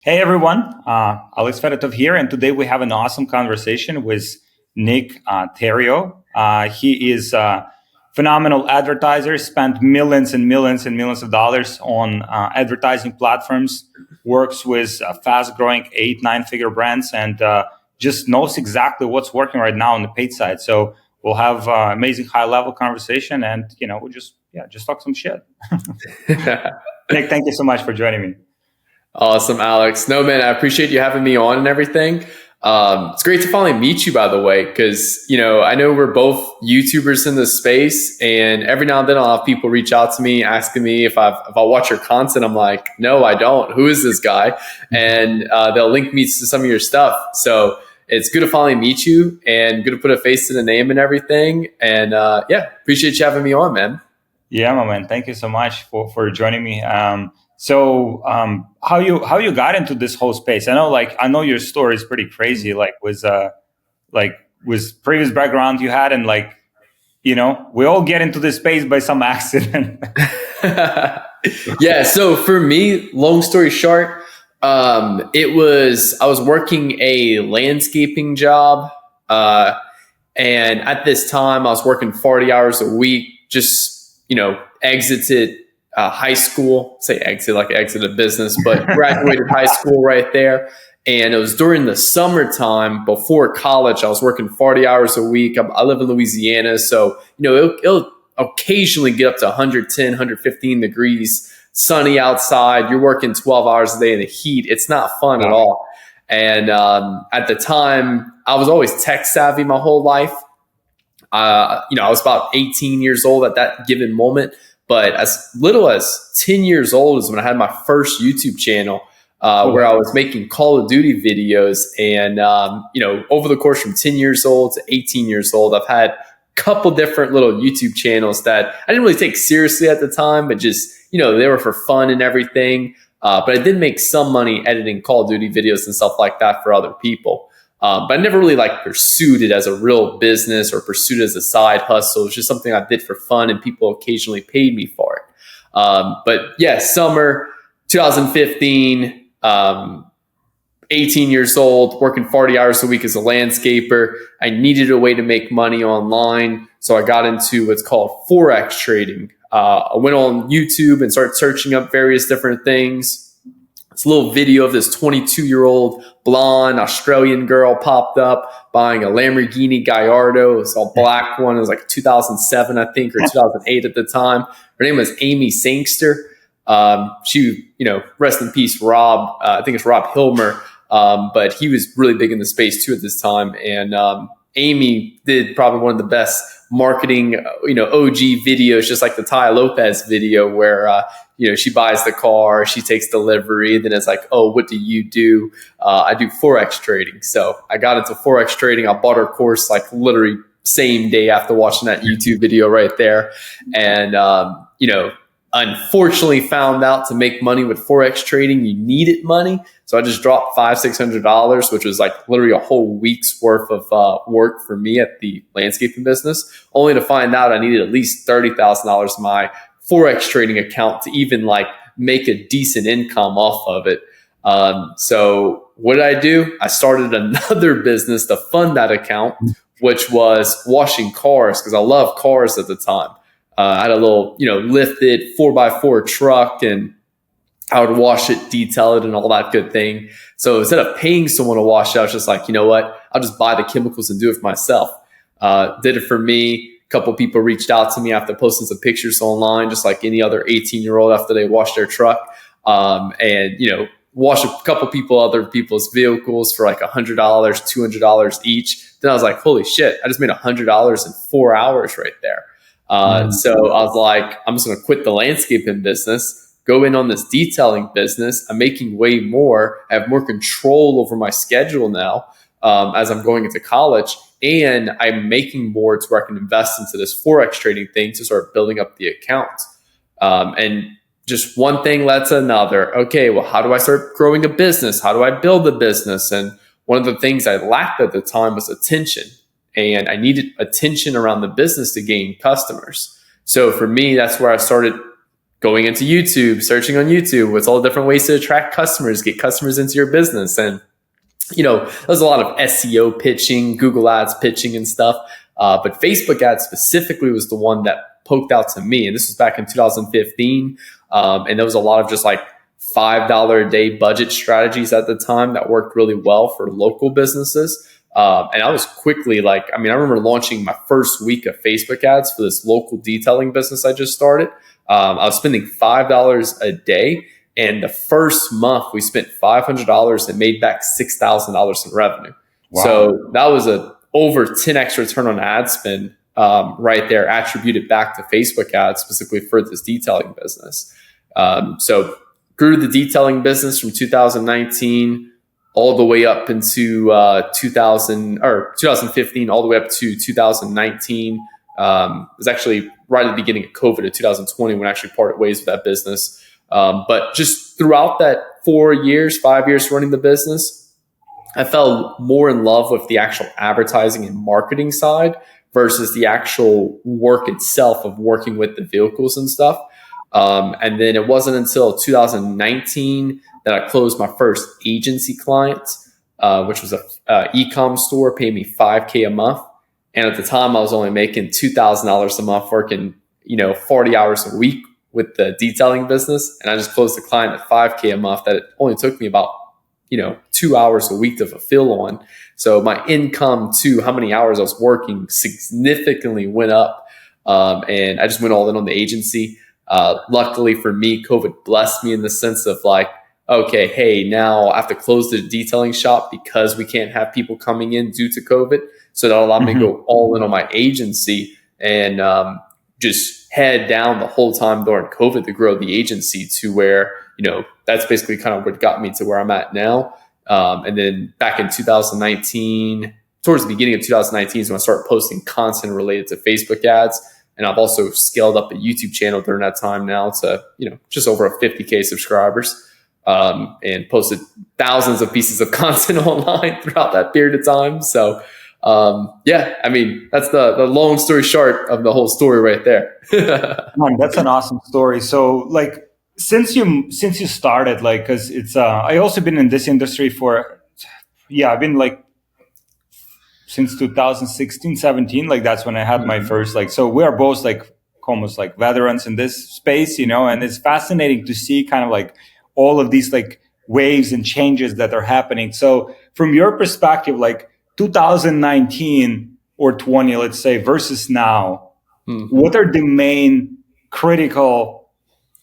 Hey everyone, Alex Fedotov here, and today we have an awesome conversation with Nick Terrio. He is a phenomenal advertiser, spent millions and millions and millions of dollars on advertising platforms, works with fast-growing 8, 9 figure brands, and just knows exactly what's working right now on the paid side. So we'll have amazing high-level conversation, and we'll just talk some shit. Nick, thank you so much for joining me. Awesome, Alex. No, man, I appreciate you having me on and everything. It's great to finally meet you, by the way, because, I know we're both YouTubers in this space, and every now and then I'll have people reach out to me asking me if I watch your content. I'm like, no, I don't. Who is this guy? And they'll link me to some of your stuff. So it's good to finally meet you and good to put a face to the name and everything. And appreciate you having me on, man. Yeah, my man. Thank you so much for joining me. How you got into this whole space? I know your story is pretty crazy. Was previous background you had, and we all get into this space by some accident. Yeah. So for me, long story short, I was working a landscaping job, and at this time I was working 40 hours a week. Exited high school, say exit like exit a business, but graduated high school right there. And it was during the summertime before college. I was working 40 hours a week. I live in Louisiana. So, it'll occasionally get up to 110, 115 degrees, sunny outside. You're working 12 hours a day in the heat. It's not fun at all. And at the time, I was always tech savvy my whole life. I was about 18 years old at that given moment. But as little as 10 years old is when I had my first YouTube channel where I was making Call of Duty videos. And, over the course from 10 years old to 18 years old, I've had a couple different little YouTube channels that I didn't really take seriously at the time, but just, they were for fun and everything. But I did make some money editing Call of Duty videos and stuff like that for other people. But I never really pursued it as a real business or pursued it as a side hustle. It was just something I did for fun, and people occasionally paid me for it. But yeah, summer 2015, 18 years old, working 40 hours a week as a landscaper. I needed a way to make money online. So I got into what's called Forex trading. I went on YouTube and started searching up various different things. This little video of this 22-year-old blonde Australian girl popped up buying a Lamborghini Gallardo. It was a black one. It was 2007, I think, or 2008 at the time. Her name was Amy Sangster. She, rest in peace, Rob. I think it's Rob Hilmer. But he was really big in the space too at this time. And Amy did probably one of the best marketing, OG videos, just like the Ty Lopez video where, she buys the car, she takes delivery, then it's like, oh, what do you do? I do Forex trading. So I got into Forex trading. I bought her course literally same day after watching that YouTube video right there. And, unfortunately found out to make money with Forex trading, you needed money. So I just dropped $500-600, which was literally a whole week's worth of work for me at the landscaping business, only to find out I needed at least $30,000 in my Forex trading account to even make a decent income off of it. So what did I do? I started another business to fund that account, which was washing cars, because I loved cars at the time. I had a little, lifted 4x4 truck, and I would wash it, detail it, and all that good thing. So instead of paying someone to wash it, I was just like, you know what? I'll just buy the chemicals and do it for myself. Did it for me. A couple people reached out to me after posting some pictures online, just like any other 18-year-old after they washed their truck. Wash a couple other people's vehicles for $100, $200 each. Then I was like, holy shit, I just made $100 in 4 hours right there. So I was like, I'm just going to quit the landscaping business, go in on this detailing business. I'm making way more. I have more control over my schedule now as I'm going into college. And I'm making more to where I can invest into this Forex trading thing to start building up the account. And just one thing led to another. Okay, well, how do I start growing a business? How do I build a business? And one of the things I lacked at the time was attention. And I needed attention around the business to gain customers. So for me, that's where I started going into YouTube, searching on YouTube, what's all the different ways to attract customers, get customers into your business. And, there's a lot of SEO pitching, Google ads pitching and stuff. But Facebook ads specifically was the one that poked out to me. And this was back in 2015. And there was a lot of just like $5 a day budget strategies at the time that worked really well for local businesses. And I was quickly I remember launching my first week of Facebook ads for this local detailing business I just started. I was spending $5 a day. And the first month we spent $500 and made back $6,000 in revenue. Wow. So that was a over 10x return on ad spend right there, attributed back to Facebook ads specifically for this detailing business. So grew the detailing business from 2019 all the way up into 2015, all the way up to 2019. It was actually right at the beginning of COVID of 2020 when I actually parted ways with that business. But just throughout that 5 years running the business, I fell more in love with the actual advertising and marketing side versus the actual work itself of working with the vehicles and stuff. And then it wasn't until 2019 that I closed my first agency client, which was a e-com store, paying me $5K a month. And at the time I was only making $2,000 a month working, 40 hours a week with the detailing business. And I just closed the client at $5K a month that it only took me about, 2 hours a week to fulfill on. So my income to how many hours I was working significantly went up. And I just went all in on the agency. Luckily for me, COVID blessed me in the sense of okay, hey, now I have to close the detailing shop because we can't have people coming in due to COVID. So that allowed me to go all in on my agency and just head down the whole time during COVID to grow the agency to where, that's basically kind of what got me to where I'm at now. And then back in 2019, towards the beginning of 2019 is when I started posting content related to Facebook ads. And I've also scaled up a YouTube channel during that time now to, just over 50K subscribers, and posted thousands of pieces of content online throughout that period of time. So, that's the long story short of the whole story right there. Man, that's an awesome story. So since you started, cause it's, I also been in this industry I've been since 2016, 17, that's when I had my first, so we are both almost veterans in this space, and it's fascinating to see kind of all of these waves and changes that are happening. So from your perspective, 2019 or 20, let's say, versus now, what are the main critical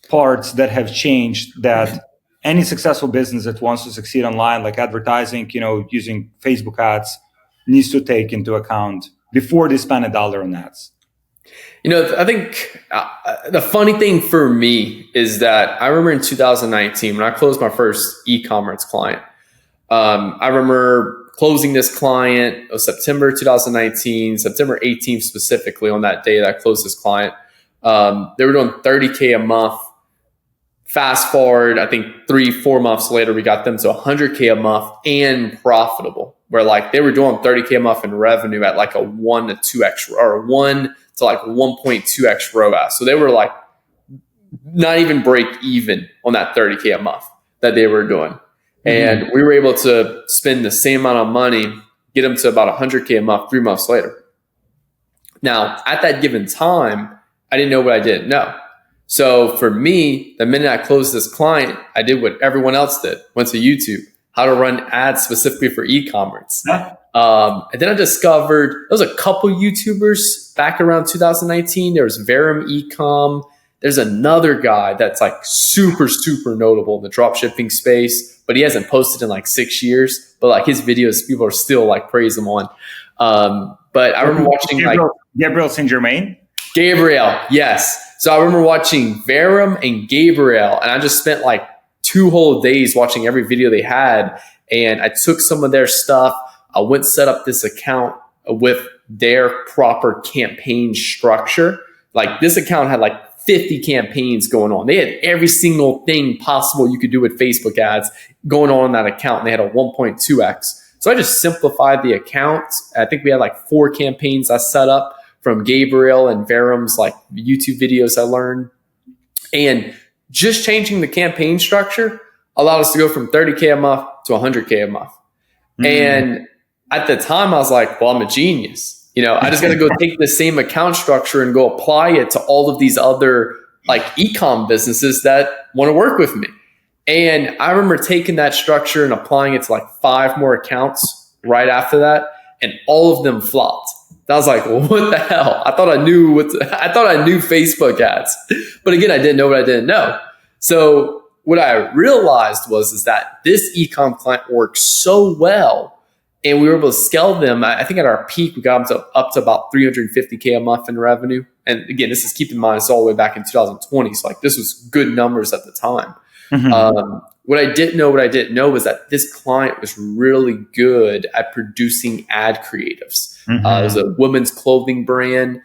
parts that have changed that any successful business that wants to succeed online, like advertising, using Facebook ads, needs to take into account before they spend $1 on ads? I think the funny thing for me is that I remember in 2019 when I closed my first e-commerce client. I remember closing this client. It was September 2019, September 18th specifically. On that day that I closed this client, they were doing $30K a month. Fast forward, I think 3-4 months later, we got them to $100K a month and profitable, where they were doing $30K a month in revenue at a 1 to 2x or 1 to 1.2x ROAS. So they were not even break even on that $30K a month that they were doing. And we were able to spend the same amount of money, get them to about $100K a month 3 months later. Now, at that given time, I didn't know what I didn't know. So for me, the minute I closed this client, I did what everyone else did. Went to YouTube, how to run ads specifically for e-commerce. And then I discovered there was a couple YouTubers back around 2019. There was Verum Ecom. There's another guy that's super, super notable in the dropshipping space, but he hasn't posted in 6 years. But his videos, people are still praise him on. But I remember watching Gabriel Saint Germain. Gabriel, yes. So I remember watching Verum and Gabriel, and I just spent 2 whole days watching every video they had. And I took some of their stuff. I went set up this account with their proper campaign structure. This account had 50 campaigns going on. They had every single thing possible you could do with Facebook ads going on that account. And they had a 1.2x. So I just simplified the account. I think we had 4 campaigns I set up from Gabriel and Verum's YouTube videos I learned. And just changing the campaign structure allowed us to go from 30K a month to 100K a month. And at the time I was like, well, I'm a genius. I just got to go take the same account structure and go apply it to all of these other like e-com businesses that want to work with me. And I remember taking that structure and applying it to like 5 more accounts right after that. And all of them flopped. I was like, well, what the hell? I thought I knew Facebook ads. But again, I didn't know what I didn't know. So what I realized is that this e-com client worked so well, and we were able to scale them. I think at our peak, we got them up to about 350K a month in revenue. And again, this is, keep in mind, it's all the way back in 2020. So like this was good numbers at the time. What I didn't know was that this client was really good at producing ad creatives. It was a women's clothing brand.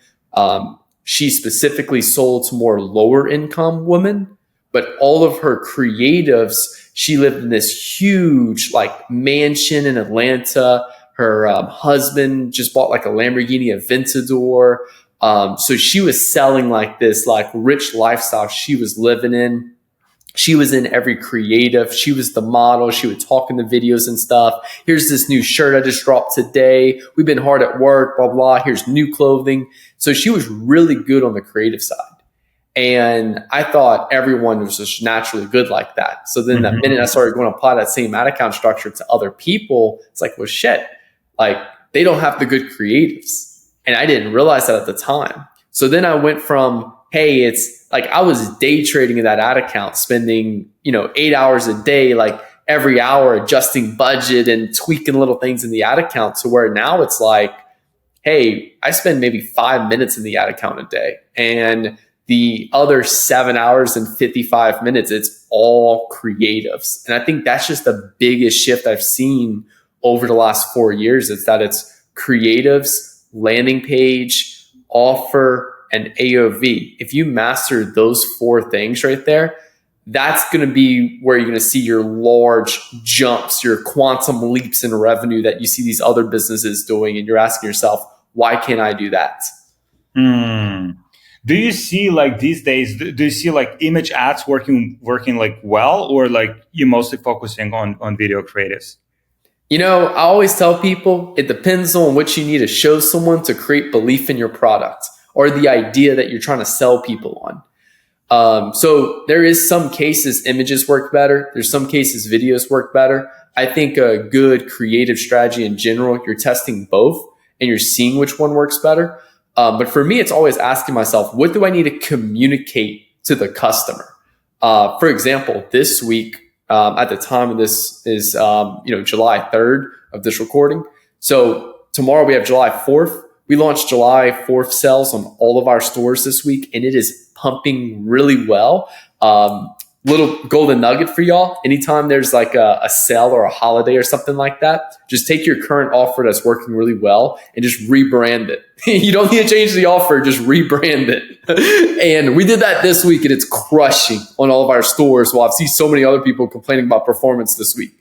She specifically sold to more lower income women, but all of her creatives, she lived in this huge like mansion in Atlanta. Her husband just bought like a Lamborghini Aventador. So she was selling like this like rich lifestyle she was living in. She was in every creative. She was the model. She would talk in the videos and stuff. Here's this new shirt I just dropped today. We've been hard at work, blah, blah. Here's new clothing. So she was really good on the creative side. And I thought everyone was just naturally good like that. So then the minute I started going to apply that same ad account structure to other people, it's like, well, shit, like they don't have the good creatives. And I didn't realize that at the time. So then I went from, hey, it's like I was day trading in that ad account, spending, 8 hours a day, like every hour adjusting budget and tweaking little things in the ad account, to where now it's like, hey, I spend maybe 5 minutes in the ad account a day, and the other 7 hours and 55 minutes, it's all creatives. And I think that's just the biggest shift I've seen over the last 4 years. It's that it's creatives, landing page, offer, and AOV. If you master those 4 things right there, that's going to be where you're going to see your large jumps, your quantum leaps in revenue that you see these other businesses doing. And you're asking yourself, why can't I do that? Do you see like these days, do you see like image ads working like well, or like you mostly focusing on video creatives? I always tell people it depends on what you need to show someone to create belief in your product or the idea that you're trying to sell people on. So there is some cases images work better. There's some cases videos work better. I think a good creative strategy in general, you're testing both and you're seeing which one works better. But for me, it's always asking myself, what do I need to communicate to the customer? For example, this week, at the time of this is, July 3rd of this recording. So tomorrow we have July 4th. We launched July 4th sales on all of our stores this week, and it is pumping really well. Little golden nugget for y'all. Anytime there's like a sale or a holiday or something like that, just take your current offer that's working really well and just rebrand it. You don't need to change the offer, just rebrand it. And we did that this week, and it's crushing on all of our stores. Well, I've seen so many other people complaining about performance this week.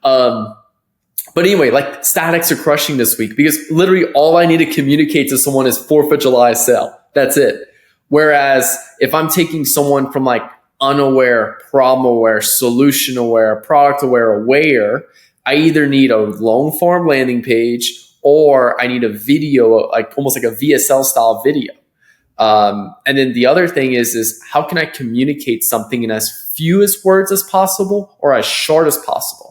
But anyway, like statics are crushing this week because literally all I need to communicate to someone is 4th of July sale. That's it. Whereas if I'm taking someone from like unaware, problem aware, solution aware, product aware, I either need a long form landing page or I need a video, like almost like a VSL style video. And then the other thing is how can I communicate something in as few as words as possible or as short as possible?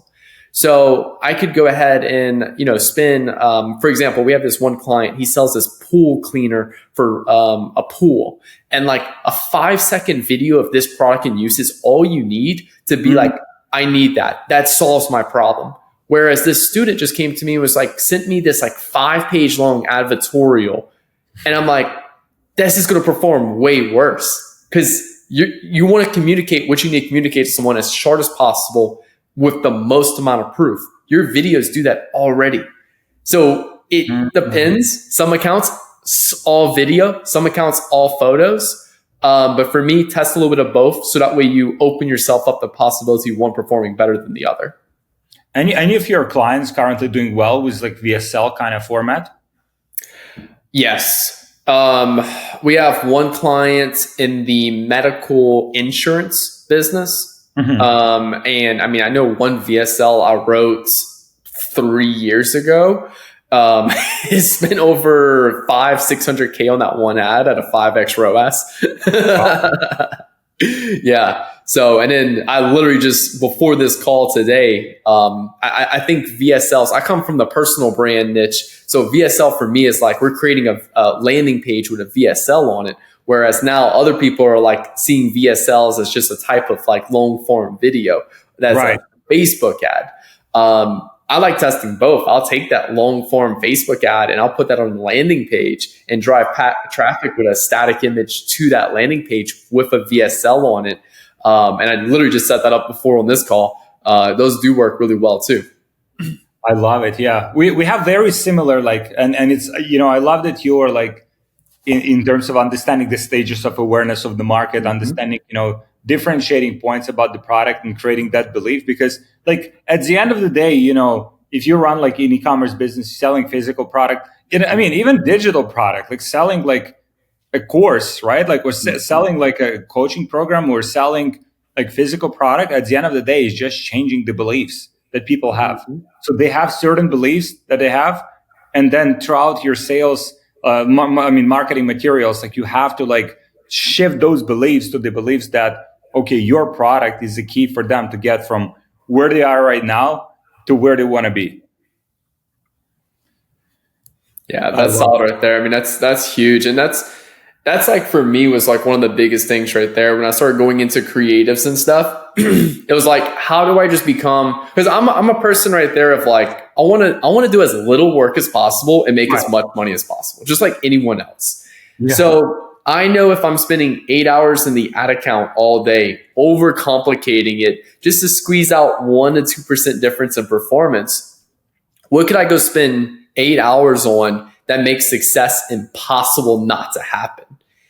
So I could go ahead and, spin, for example, we have this one client, he sells this pool cleaner for a pool, and like a 5-second video of this product and use is all you need to be like, I need that. That solves my problem. Whereas this student just came to me and was like, sent me this like 5-page long advertorial. And I'm like, this is going to perform way worse because you want to communicate what you need to communicate to someone as short as possible with the most amount of proof. Your videos do that already. So it depends. Some accounts, all video, some accounts, all photos. But for me, test a little bit of both. So that way you open yourself up the possibility of one performing better than the other. Any of your clients currently doing well with like VSL kind of format? Yes. We have one client in the medical insurance business. And I mean, I know one VSL I wrote 3 years ago. He spent over 600K on that one ad at a 5x ROAS. Yeah. So, and then I literally just before this call today, I think VSLs, I come from the personal brand niche. So VSL for me is like we're creating a landing page with a VSL on it. Whereas now other people are like seeing VSLs as just a type of like long form video. That's right. A Facebook ad. I like testing both. I'll take that long form Facebook ad and I'll put that on the landing page and drive traffic with a static image to that landing page with a VSL on it. And I literally just set that up before on this call. Those do work really well too. I love it. Yeah. We have very similar, like, and it's, I love that you're like, in terms of understanding the stages of awareness of the market, understanding, differentiating points about the product and creating that belief. Because like at the end of the day, if you run like an e-commerce business, selling physical product, even digital product, like selling like a course, right? Like we're selling like a coaching program, or selling like physical product. At the end of the day, is just changing the beliefs that people have. So they have certain beliefs that they have. And then throughout your sales, marketing materials, like you have to like shift those beliefs to the beliefs that, okay, your product is the key for them to get from where they are right now to where they want to be. Yeah, that's solid right there. I mean, that's huge. And that's like for me was like one of the biggest things right there. When I started going into creatives and stuff, it was like, how do I just become, because I'm a person right there of like, I want to do as little work as possible and make as much money as possible, just like anyone else. Yeah. So I know if I'm spending 8 hours in the ad account all day, overcomplicating it just to squeeze out 1 to 2% difference in performance, what could I go spend 8 hours on that makes success impossible not to happen?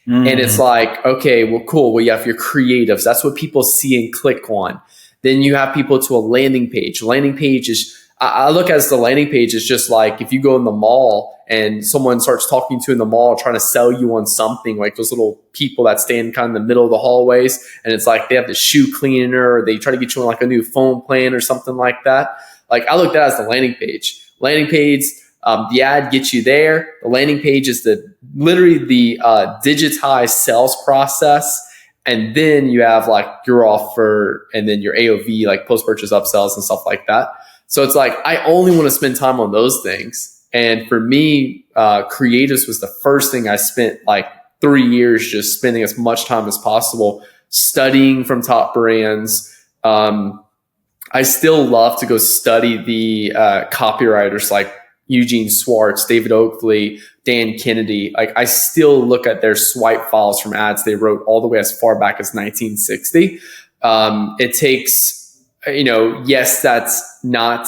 And it's like, okay, well, cool. Well, you have your creatives. That's what people see and click on. Then you have people to a landing page. Landing page is, I look at the landing page is just like if you go in the mall and someone starts talking to you in the mall, trying to sell you on something, like those little people that stand kind of in the middle of the hallways. And it's like they have the shoe cleaner, or they try to get you on like a new phone plan or something like that. Like I look at that as the landing page. Landing page, the ad gets you there. The landing page is literally the digitized sales process. And then you have like your offer and then your AOV, like post-purchase upsells and stuff like that. So it's like, I only want to spend time on those things. And for me, creatives was the first thing I spent like 3 years just spending as much time as possible studying from top brands. I still love to go study the copywriters like Eugene Schwartz, David Oakley, Dan Kennedy. Like I still look at their swipe files from ads they wrote all the way as far back as 1960. It takes, yes, that's not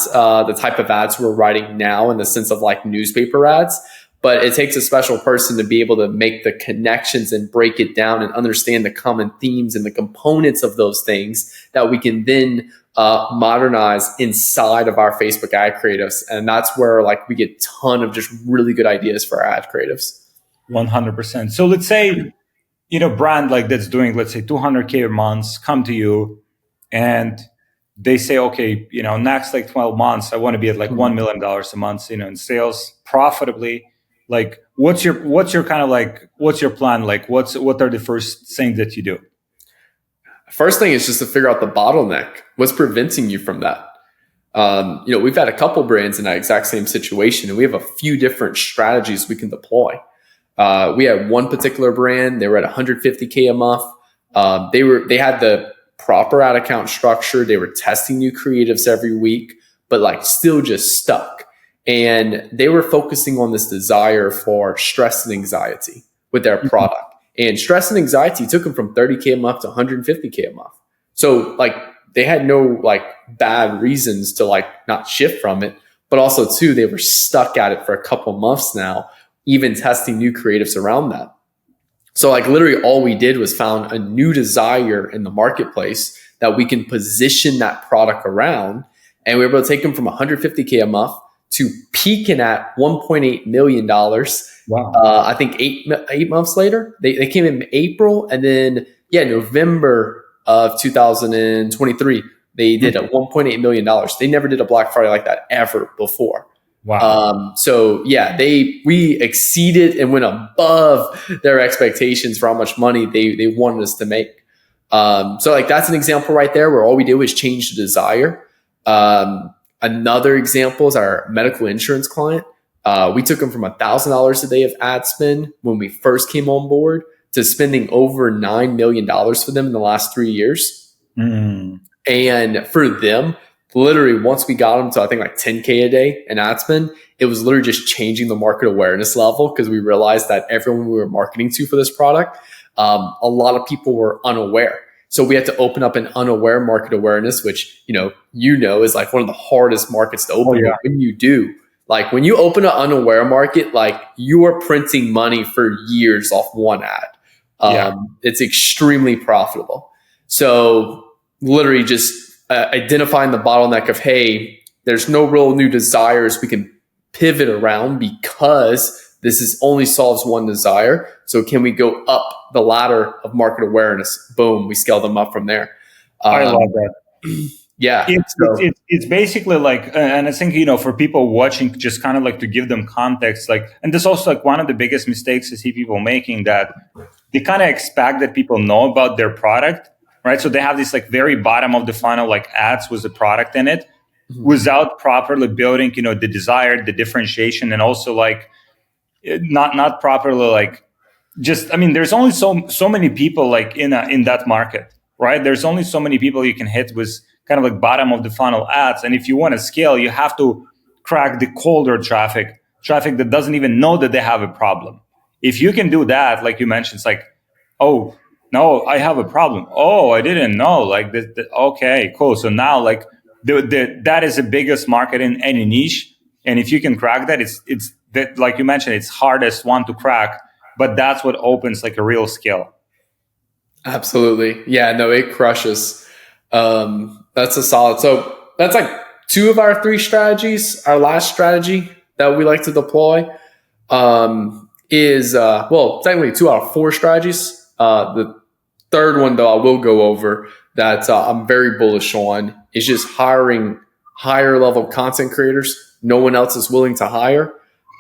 the type of ads we're writing now in the sense of like newspaper ads, but it takes a special person to be able to make the connections and break it down and understand the common themes and the components of those things that we can then modernize inside of our Facebook ad creatives. And that's where like we get a ton of just really good ideas for our ad creatives. 100%. So let's say, brand like that's doing, let's say 200K a month come to you and they say, okay, next like 12 months, I want to be at like $1 million a month, in sales profitably. Like, what's your kind of like, what's your plan? Like, what are the first things that you do? First thing is just to figure out the bottleneck. What's preventing you from that? We've had a couple brands in that exact same situation, and we have a few different strategies we can deploy. We had one particular brand. They were at 150K a month. They had the proper ad account structure. They were testing new creatives every week, but like still just stuck. And they were focusing on this desire for stress and anxiety with their product. And stress and anxiety took them from 30K a month to 150K a month. So like they had no like bad reasons to like not shift from it, but also too, they were stuck at it for a couple months now, even testing new creatives around that. So like literally all we did was found a new desire in the marketplace that we can position that product around. And we were able to take them from 150K a month to peaking at $1.8 million. Wow. I think eight months later, they came in April, and then November of 2023, they did a $1.8 million. They never did a Black Friday like that ever before. Wow. We exceeded and went above their expectations for how much money they wanted us to make. So like that's an example right there where all we did was change the desire. Another example is our medical insurance client. We took them from $1,000 a day of ad spend when we first came on board to spending over $9 million for them in the last 3 years. Mm. And for them, literally once we got them to, I think like 10K a day in ad spend, it was literally just changing the market awareness level because we realized that everyone we were marketing to for this product, a lot of people were unaware. So we had to open up an unaware market awareness, which, is like one of the hardest markets to open. Oh, yeah. When you do, like when you open an unaware market, like you are printing money for years off one ad. It's extremely profitable. So literally just identifying the bottleneck of, hey, there's no real new desires we can pivot around because this is only solves one desire. So can we go up the ladder of market awareness? Boom, we scale them up from there. I love that. Yeah. It's basically like, and I think, for people watching, just kind of like to give them context, like, and this also like one of the biggest mistakes I see people making, that they kind of expect that people know about their product, right? So they have this like very bottom of the funnel, like ads with the product in it, without properly building, the desire, the differentiation, and also like not properly like just, I mean, there's only so many people like in that market, right? There's only so many people you can hit with kind of like bottom of the funnel ads. And if you want to scale, you have to crack the colder traffic that doesn't even know that they have a problem. If you can do that, like you mentioned, it's like, oh, no, I have a problem. Oh, I didn't know. Like, okay, cool. So now like that is the biggest market in any niche. And if you can crack that, it's that, like you mentioned, it's hardest one to crack, but that's what opens like a real scale. Absolutely. Yeah, no, it crushes. That's a solid. So that's like 2 of our 3 strategies. Our last strategy that we like to deploy is technically 2 out of 4 strategies. The third one, though, I will go over that I'm very bullish on is just hiring higher level content creators no one else is willing to hire.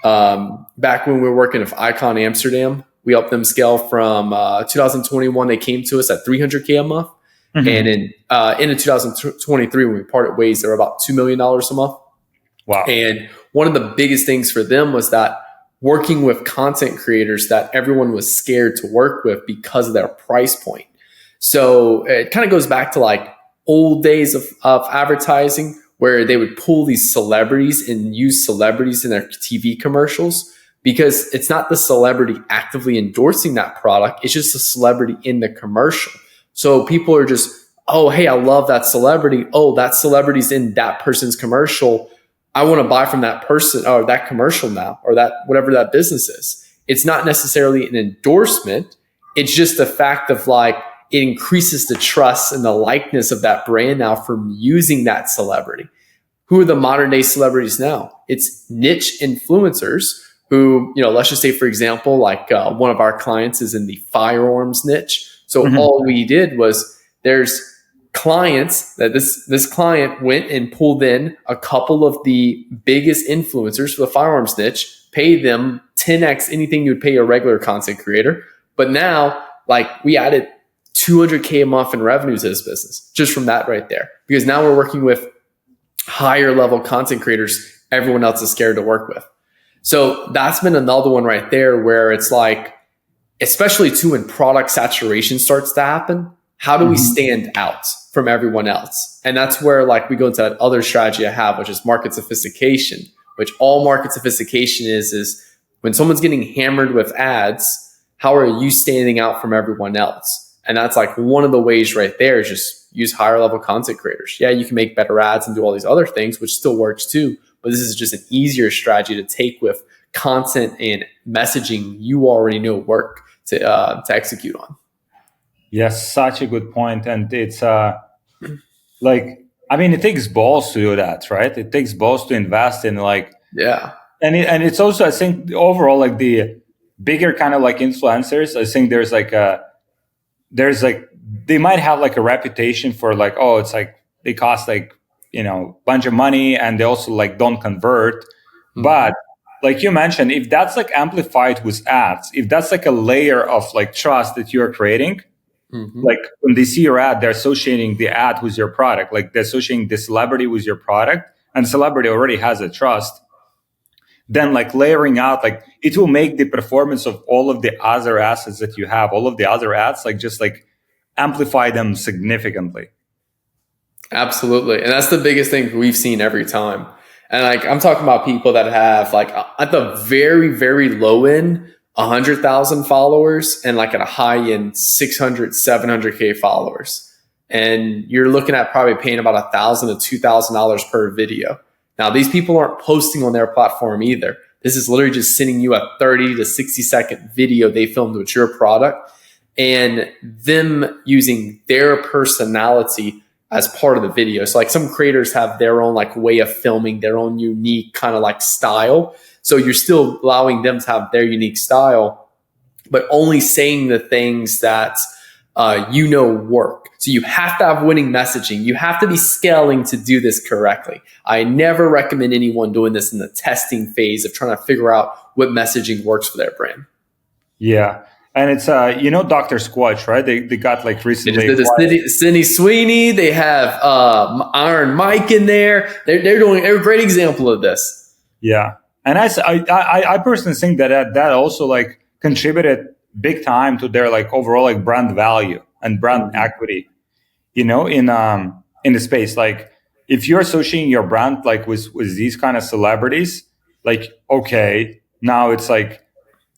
Back when we were working with Icon Amsterdam, we helped them scale from 2021. They came to us at 300K a month. Mm-hmm. And in 2023, when we parted ways, they were about $2 million a month. Wow. And one of the biggest things for them was that working with content creators that everyone was scared to work with because of their price point. So it kind of goes back to like old days of advertising where they would pull these celebrities and use celebrities in their TV commercials because it's not the celebrity actively endorsing that product. It's just a celebrity in the commercial. So people are just, oh, hey, I love that celebrity. Oh, that celebrity's in that person's commercial. I want to buy from that person or that commercial now, or that whatever that business is. It's not necessarily an endorsement. It's just the fact of like, it increases the trust and the likeness of that brand now from using that celebrity. Who are the modern day celebrities now? It's niche influencers who, let's just say, for example, like one of our clients is in the firearms niche. So all we did was there's clients that this client went and pulled in a couple of the biggest influencers for the firearms niche, paid them 10x anything you would pay a regular content creator. But now, like, we added 200K a month in revenue to this business just from that right there. Because now we're working with higher level content creators everyone else is scared to work with. So that's been another one right there where it's like, especially too when product saturation starts to happen, how do we stand out from everyone else? And that's where like we go into that other strategy I have, which is market sophistication, which all market sophistication is when someone's getting hammered with ads, how are you standing out from everyone else? And that's like one of the ways right there is just use higher level content creators. Yeah, you can make better ads and do all these other things, which still works too. But this is just an easier strategy to take with content and messaging you already know work to execute on. Yes, such a good point. And it's it takes balls to do that, right? It takes balls to invest in like Yeah. And it's also, I think, overall, like the bigger kind of like influencers, I think there's like they might have like a reputation for like, oh, it's like they cost like, bunch of money, and they also like don't convert. But like you mentioned, if that's like amplified with ads, if that's like a layer of like trust that you're creating, like when they see your ad, they're associating the ad with your product, like they're associating the celebrity with your product, and celebrity already has a trust. Then like layering out, like it will make the performance of all of the other assets that you have, all of the other ads, like just like amplify them significantly. Absolutely. And that's the biggest thing we've seen every time. And like, I'm talking about people that have like at the very, very low end, 100,000 followers, and like at a high end, 600, 700K followers. And you're looking at probably paying about $1,000 to $2,000 per video. Now, these people aren't posting on their platform either. This is literally just sending you a 30 to 60-second video they filmed with your product, and them using their personality as part of the video. So like some creators have their own like way of filming, their own unique kind of like style. So you're still allowing them to have their unique style, but only saying the things that work. So you have to have winning messaging. You have to be scaling to do this correctly. I never recommend anyone doing this in the testing phase of trying to figure out what messaging works for their brand. Yeah. And it's, Dr. Squatch, right? They got like recently. Sydney Sweeney. They have Iron Mike in there. They're a great example of this. Yeah. And I personally think that also like contributed big time to their like overall like brand value and brand equity, in the space. Like if you're associating your brand like with these kind of celebrities, like, okay, now it's like,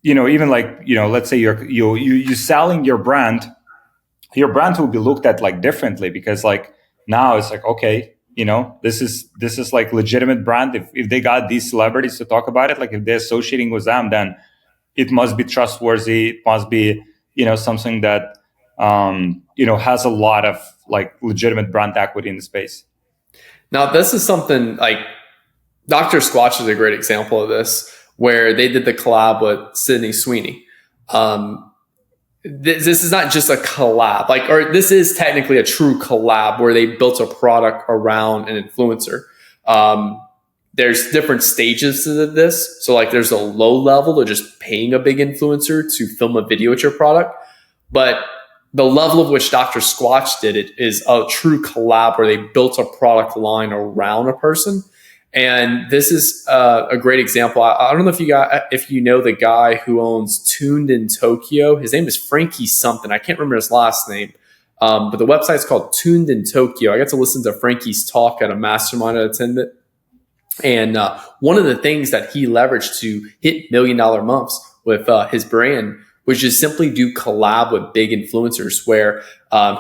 even like, let's say you selling your brand will be looked at like differently, because like now it's like, okay, this is like legitimate brand. If they got these celebrities to talk about it, like if they're associating with them, then it must be trustworthy. It must be, something that, has a lot of like legitimate brand equity in the space. Now, this is something like Dr. Squatch is a great example of this, where they did the collab with Sydney Sweeney. This is not just a collab, or this is technically a true collab where they built a product around an influencer. There's different stages to this. So like there's a low level of just paying a big influencer to film a video with your product. But the level of which Dr. Squatch did it is a true collab where they built a product line around a person. And this is a great example. I don't know if you know the guy who owns Tuned in Tokyo. His name is Frankie something. I can't remember his last name. But the website's called Tuned in Tokyo. I got to listen to Frankie's talk at a mastermind I attended. And one of the things that he leveraged to hit $1 million months with his brand was just simply do collab with big influencers, where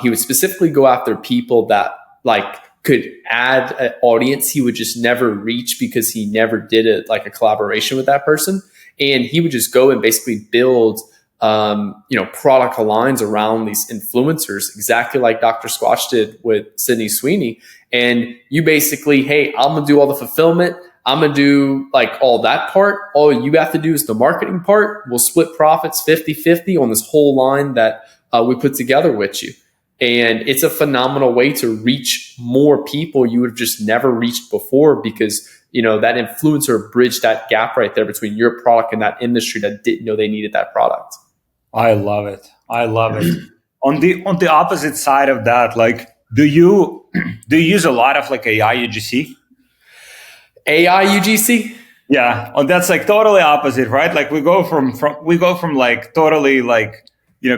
he would specifically go after people that like could add an audience he would just never reach because he never did it like a collaboration with that person. And he would just go and basically build product lines around these influencers, exactly like Dr. Squatch did with Sydney Sweeney. And you basically, hey, I'm going to do all the fulfillment. I'm going to do like all that part. All you have to do is the marketing part. We'll split profits 50-50 on this whole line that we put together with you. And it's a phenomenal way to reach more people you would have just never reached before, because, that influencer bridged that gap right there between your product and that industry that didn't know they needed that product. I love it. On the opposite side of that, like, do you use a lot of like AI UGC? AI UGC? Yeah. Oh, that's like totally opposite, right? Like we go from like totally like,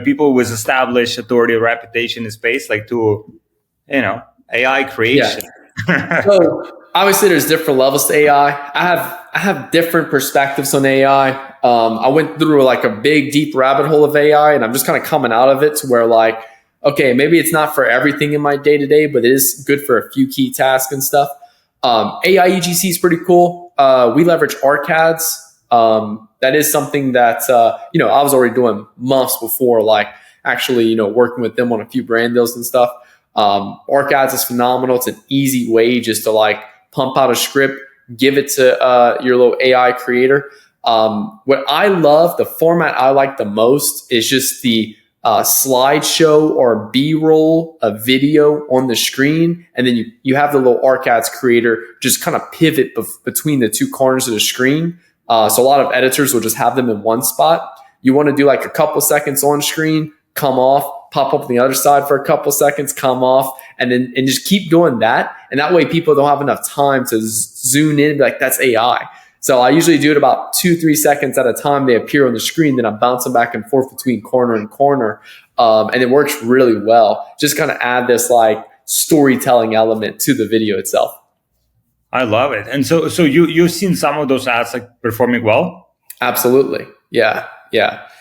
people with established authority or reputation in space, like to, AI creation. Yeah. So obviously there's different levels to AI. I have different perspectives on AI. I went through like a big, deep rabbit hole of AI, and I'm just kind of coming out of it to where like, okay, maybe it's not for everything in my day-to-day, but it is good for a few key tasks and stuff. AI UGC is pretty cool. We leverage ARCADs. That is something that, I was already doing months before, like actually, working with them on a few brand deals and stuff. ARCADs is phenomenal. It's an easy way just to like pump out a script, give it to your little AI creator. What I love, the format I like the most is just the slideshow or B-roll, a video on the screen, and then you have the little ArcAds creator just kind of pivot between the two corners of the screen. So a lot of editors will just have them in one spot. You want to do like a couple seconds on screen, come off, pop up on the other side for a couple seconds, come off, and just keep doing that. And that way people don't have enough time to zoom in and be like, that's AI. So I usually do it about 2-3 seconds at a time. They appear on the screen, then I'm bouncing back and forth between corner and corner. And it works really well. Just kind of add this like storytelling element to the video itself. I love it. And so you've seen some of those ads like performing well? Absolutely. Yeah.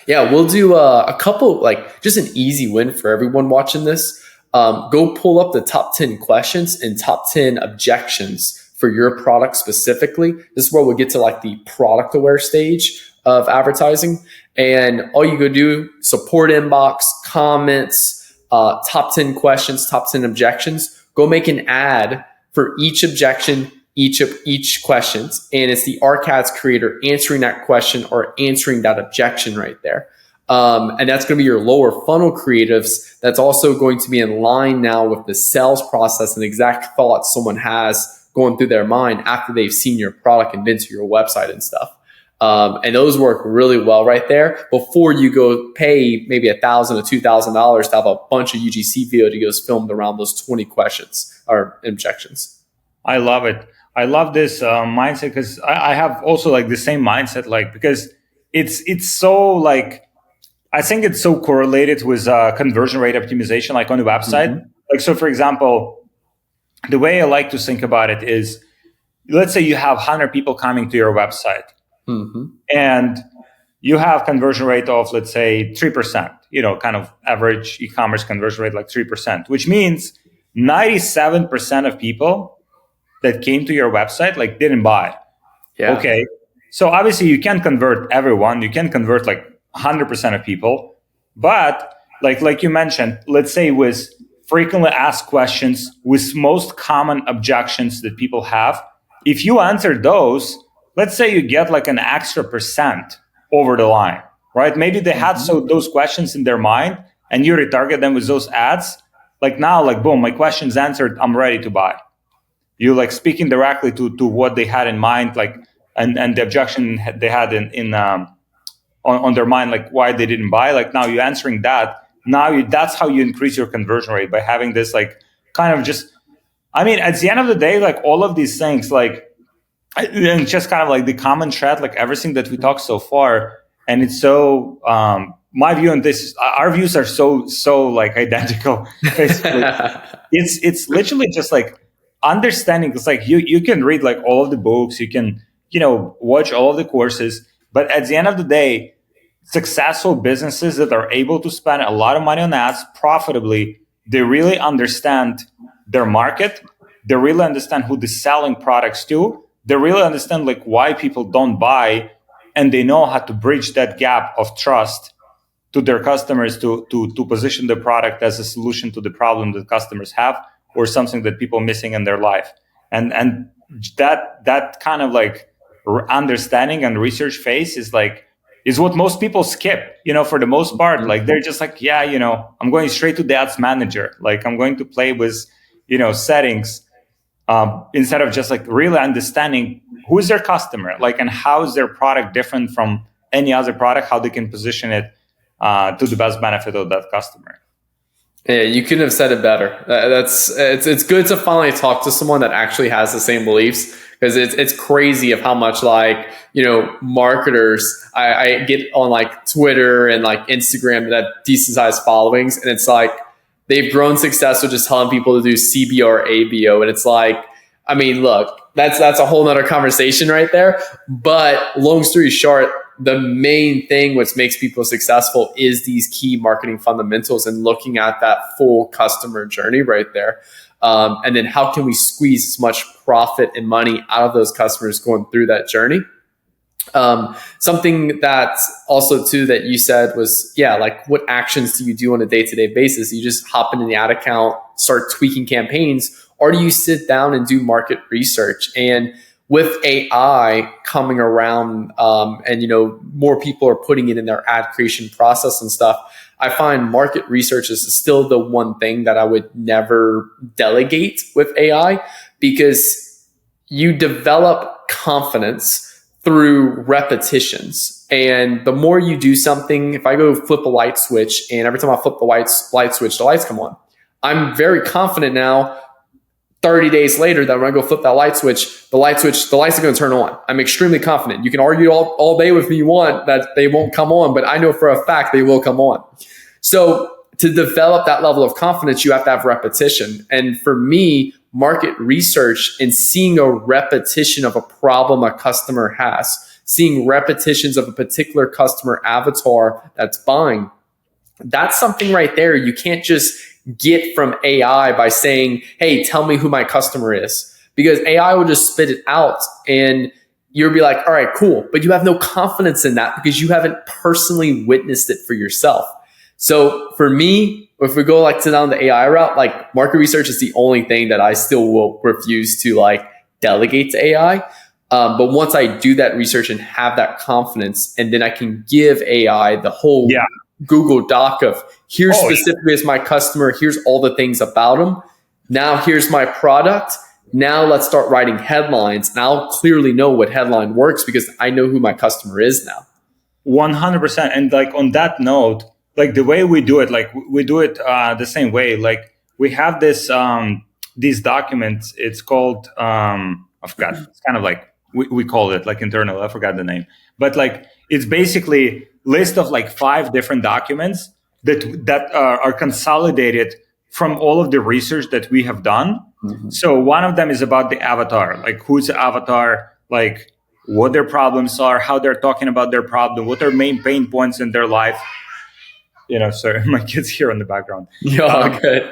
We'll do a couple, like just an easy win for everyone watching this. Go pull up the top 10 questions and top 10 objections for your product specifically. This is where we'll get to like the product aware stage of advertising. And all you go do, support inbox, comments, top 10 questions, top 10 objections. Go make an ad for each objection, each questions. And it's the ArcAds creator answering that question or answering that objection right there. And that's going to be your lower funnel creatives. That's also going to be in line now with the sales process and exact thoughts someone has going through their mind after they've seen your product and been to your website and stuff. And those work really well right there before you go pay maybe $1,000 or $2,000 to have a bunch of UGC videos filmed around those 20 questions or objections. I love it. I love this mindset because I have also like the same mindset, like, because it's so like, I think it's so correlated with conversion rate optimization, like on the website. Mm-hmm. Like, so for example, the way I like to think about it is, let's say you have 100 people coming to your website, mm-hmm. and you have conversion rate of, let's say, 3%, kind of average e-commerce conversion rate, like 3%, which means 97% of people that came to your website, like, didn't buy. Yeah. Okay. So obviously you can't convert everyone. You can convert like 100% of people. But like you mentioned, let's say with frequently asked questions, with most common objections that people have, if you answer those, let's say you get like an extra percent over the line, right? Maybe they had those questions in their mind and you retarget them with those ads. Like now, like, boom, my question's answered. I'm ready to buy. You like speaking directly to what they had in mind, like, and the objection they had on their mind, like why they didn't buy. Like now you're answering that. Now that's how you increase your conversion rate, by having this like kind of just, I mean, at the end of the day, like all of these things, like, and just kind of like the common thread, like everything that we talked so far. And it's so, my view on this, our views are so like identical. Basically, it's literally just like understanding. It's like you can read like all of the books, you can, watch all of the courses, but at the end of the day, successful businesses that are able to spend a lot of money on ads profitably, they really understand their market. They really understand who they're selling products to. They really understand like why people don't buy, and they know how to bridge that gap of trust to their customers to position the product as a solution to the problem that customers have or something that people are missing in their life. And that kind of like understanding and research phase is what most people skip, for the most part. Like they're just like, yeah, I'm going straight to the ads manager. Like I'm going to play with, settings, instead of just like really understanding who is their customer, like, and how is their product different from any other product, how they can position it to the best benefit of that customer. Yeah, you couldn't have said it better. It's good to finally talk to someone that actually has the same beliefs, because it's crazy of how much marketers I get on like Twitter and like Instagram that have decent sized followings, and it's like they've grown successful just telling people to do CBO or ABO, and it's like, I mean, look, that's a whole nother conversation right there. But long story short, the main thing which makes people successful is these key marketing fundamentals and looking at that full customer journey right there. And then how can we squeeze as much profit and money out of those customers going through that journey? Something that also too that you said was, like what actions do you do on a day-to-day basis? You just hop into the ad account, start tweaking campaigns, or do you sit down and do market research? And with AI coming around, and more people are putting it in their ad creation process and stuff, I find market research is still the one thing that I would never delegate with AI, because you develop confidence through repetitions. And the more you do something, if I go flip a light switch and every time I flip the light switch, the lights come on, I'm very confident now 30 days later that when I go flip that light switch, the lights are going to turn on. I'm extremely confident. You can argue all day with me you want that they won't come on, but I know for a fact they will come on. So to develop that level of confidence, you have to have repetition. And for me, market research and seeing a repetition of a problem a customer has, seeing repetitions of a particular customer avatar that's buying, that's something right there you can't just get from AI by saying, hey, tell me who my customer is. Because AI will just spit it out and you'll be like, all right, cool. But you have no confidence in that because you haven't personally witnessed it for yourself. So for me, if we go down the AI route, market research is the only thing that I still will refuse to delegate to AI. But once I do that research and have that confidence, and then I can give AI the whole Google Doc of here's specifically as my customer, here's all the things about them. Now here's my product. Now let's start writing headlines. And I'll clearly know what headline works because I know who my customer is now. 100%. And on that note, the way we do it, we do it the same way. We have this these documents. It's called I forgot. It's kind of we call it internal. I forgot the name, but it's basically list of 5 different documents that are consolidated from all of the research that we have done. Mm-hmm. So one of them is about the avatar, who's the avatar, what their problems are, how they're talking about their problem, what their main pain points in their life. Sorry, my kids here in the background. Yeah, good.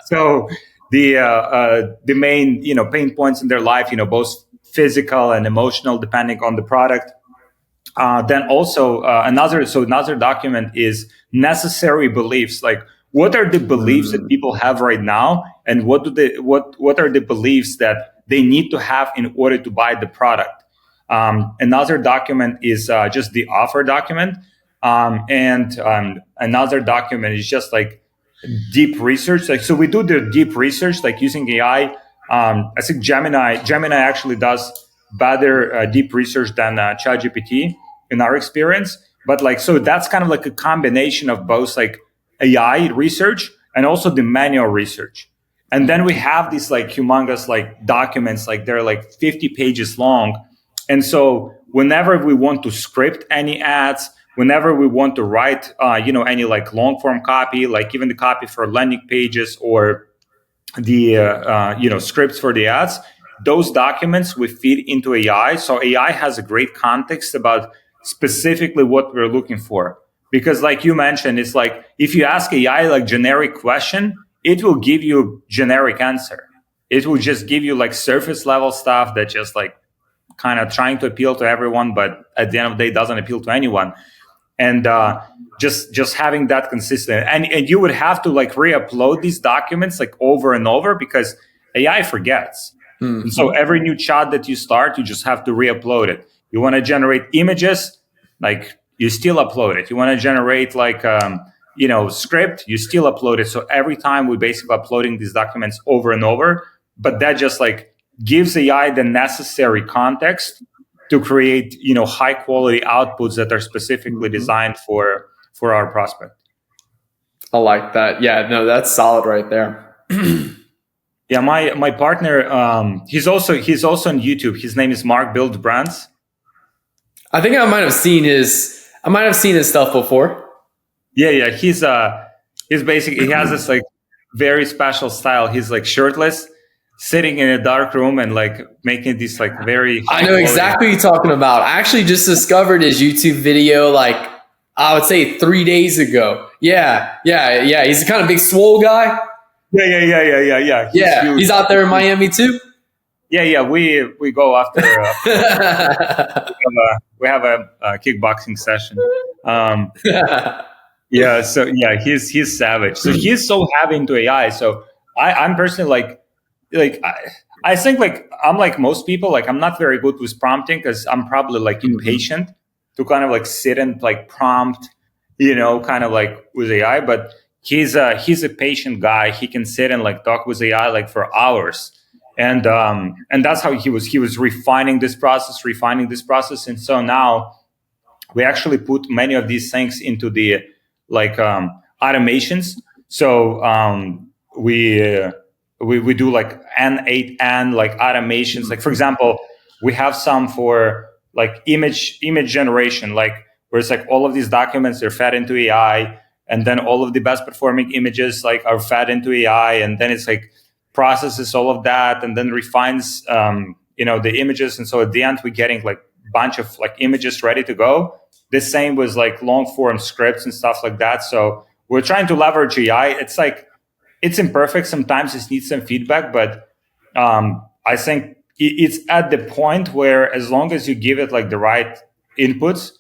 So the main, pain points in their life, both physical and emotional, depending on the product. Then also another document is necessary beliefs. What are the beliefs that people have right now, and what are the beliefs that they need to have in order to buy the product? Another document is just the offer document. And another document is just deep research. So we do the deep research, using AI. I think Gemini actually does better deep research than ChatGPT in our experience. But so that's kind of a combination of both AI research and also the manual research. And then we have these humongous documents, they're 50 pages long. And so whenever we want to script any ads, whenever we want to write, any long form copy, even the copy for landing pages or the, scripts for the ads, those documents we feed into AI. So AI has a great context about specifically what we're looking for. Because you mentioned, it's if you ask AI generic question, it will give you generic answer. It will just give you surface level stuff that just kind of trying to appeal to everyone, but at the end of the day doesn't appeal to anyone. And just having that consistent, and you would have to re-upload these documents over and over because AI forgets. Mm-hmm. So every new chat that you start, you just have to re-upload it. You want to generate images, you still upload it. You want to generate script, you still upload it. So every time we basically uploading these documents over and over, but that just gives AI the necessary context to create, high quality outputs that are specifically designed for our prospect. I like that. Yeah, no, that's solid right there. Yeah, my partner, he's also on YouTube. His name is Mark Builds Brands. I think I might have seen his stuff before. Yeah. He's basically, he has this very special style. He's shirtless, sitting in a dark room and making these very. I know exactly what you're talking about. I actually just discovered his YouTube video I would say 3 days ago. Yeah. He's a kind of big swole guy. Yeah. He's out there in Miami too. Yeah. We go after. We have a kickboxing session. Yeah. So yeah, he's savage. So he's so heavy into AI. So I'm personally like I think like I'm like most people, like I'm not very good with prompting because I'm probably like impatient to kind of like sit and like prompt, kind of like with AI. But he's a patient guy. He can sit and like talk with AI like for hours. And that's how he was refining this process. And so now we actually put many of these things into the like automations. So we do like N8N like automations. Like for example, we have some for like image generation, like where it's like all of these documents are fed into AI, and then all of the best performing images like are fed into AI, and then it's like processes all of that and then refines the images. And so at the end we're getting like a bunch of like images ready to go. The same with like long form scripts and stuff like that. So we're trying to leverage AI. It's like it's imperfect. Sometimes it needs some feedback, but I think it's at the point where as long as you give it like the right inputs,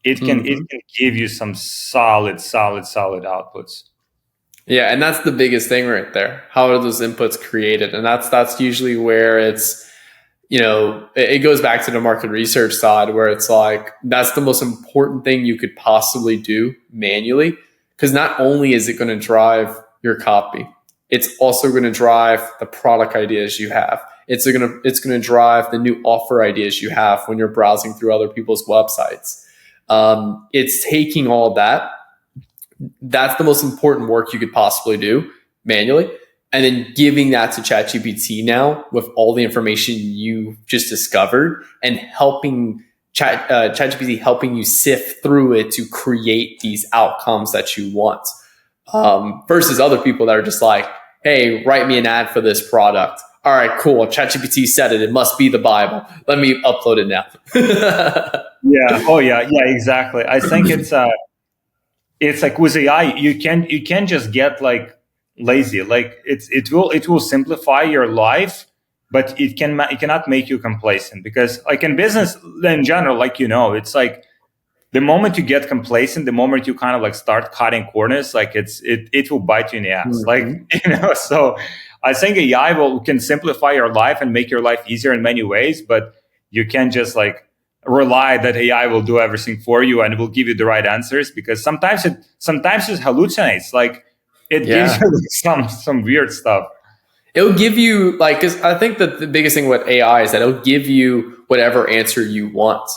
it can give you some solid outputs. Yeah, and that's the biggest thing right there. How are those inputs created? And that's usually where it's, it goes back to the market research side where it's like, that's the most important thing you could possibly do manually. Because not only is it going to drive your copy, it's also going to drive the product ideas you have. It's going to drive the new offer ideas you have when you're browsing through other people's websites. It's taking all that. That's the most important work you could possibly do manually. And then giving that to ChatGPT now with all the information you just discovered and helping ChatGPT helping you sift through it to create these outcomes that you want. Versus other people that are just like, hey, write me an ad for this product. All right, cool. ChatGPT said it. It must be the Bible. Let me upload it now. Yeah. Oh, yeah. Yeah, exactly. I think it's like with AI, you can't just get like lazy. Like it will simplify your life, but it cannot make you complacent, because like in business in general, like it's like the moment you get complacent, the moment you kind of like start cutting corners, like it will bite you in the ass. Like so I think AI can simplify your life and make your life easier in many ways, but you can't just like rely that AI will do everything for you and will give you the right answers, because sometimes it hallucinates. Like it gives you some weird stuff. It'll give you like, cause I think that the biggest thing with AI is that it'll give you whatever answer you want.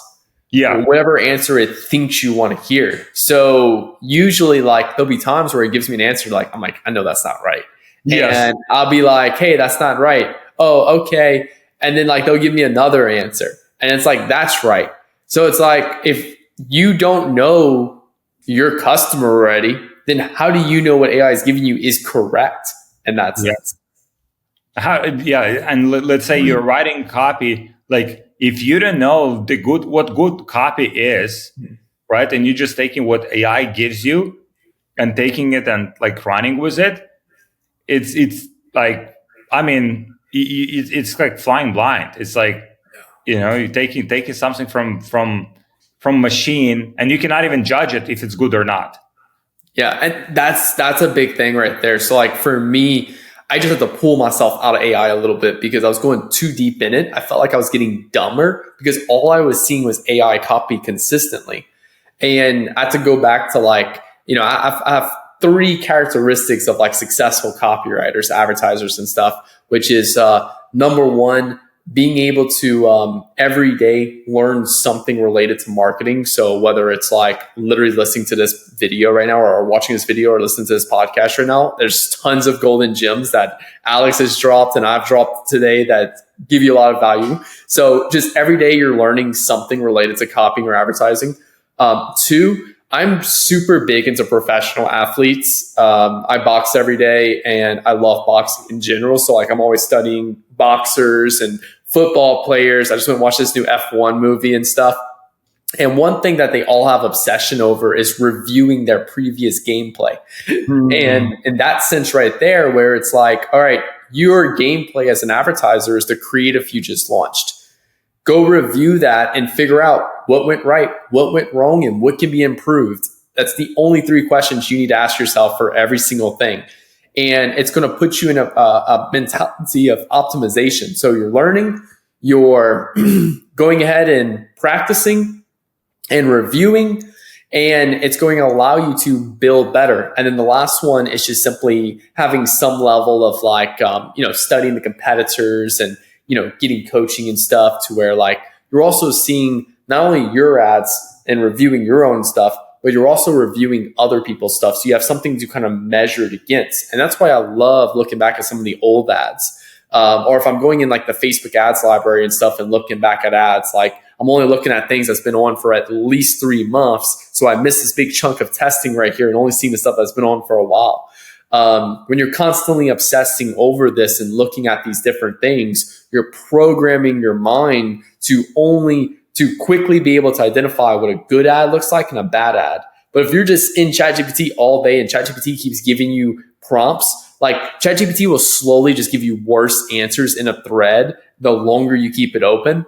Yeah. Or whatever answer it thinks you want to hear. So usually like there'll be times where it gives me an answer. Like, I'm like, I know that's not right. Yes. And I'll be like, hey, that's not right. Oh, okay. And then like, they'll give me another answer. And it's like, that's right. So it's like, if you don't know your customer already, then how do you know what AI is giving you is correct? And that's it. And let's say you're writing copy, like if you don't know what good copy is, right? And you're just taking what AI gives you and taking it and like running with it, it's like, I mean, it's like flying blind. It's like, you're taking something from machine, and you cannot even judge it if it's good or not. Yeah, and that's a big thing right there. So like for me, I just had to pull myself out of AI a little bit because I was going too deep in it. I felt like I was getting dumber because all I was seeing was AI copy consistently. And I had to go back to like, I have 3 characteristics of like successful copywriters, advertisers and stuff, which is number 1, being able to every day learn something related to marketing. So whether it's like literally listening to this video right now or watching this video or listening to this podcast right now, there's tons of golden gems that Alex has dropped and I've dropped today that give you a lot of value. So just every day you're learning something related to copying or advertising. 2, I'm super big into professional athletes. I box every day and I love boxing in general. So like I'm always studying boxers and football players. I just went and watched this new F1 movie and stuff. And one thing that they all have obsession over is reviewing their previous gameplay. And in that sense right there, where it's like, all right, your gameplay as an advertiser is the creative you just launched. Go review that and figure out what went right, what went wrong, and what can be improved. That's the only 3 questions you need to ask yourself for every single thing. and it's going to put you in a mentality of optimization. So you're learning, you're going ahead and practicing and reviewing, and it's going to allow you to build better. And then the last one is just simply having some level of like, studying the competitors and, getting coaching and stuff to where like you're also seeing not only your ads and reviewing your own stuff, but you're also reviewing other people's stuff. So you have something to kind of measure it against. And that's why I love looking back at some of the old ads. Or if I'm going in like the Facebook ads library and stuff and looking back at ads, like I'm only looking at things that's been on for at least 3 months. So I missed this big chunk of testing right here and only seeing the stuff that's been on for a while. When you're constantly obsessing over this and looking at these different things, you're programming your mind to quickly be able to identify what a good ad looks like and a bad ad. But if you're just in ChatGPT all day and ChatGPT keeps giving you prompts, like ChatGPT will slowly just give you worse answers in a thread the longer you keep it open.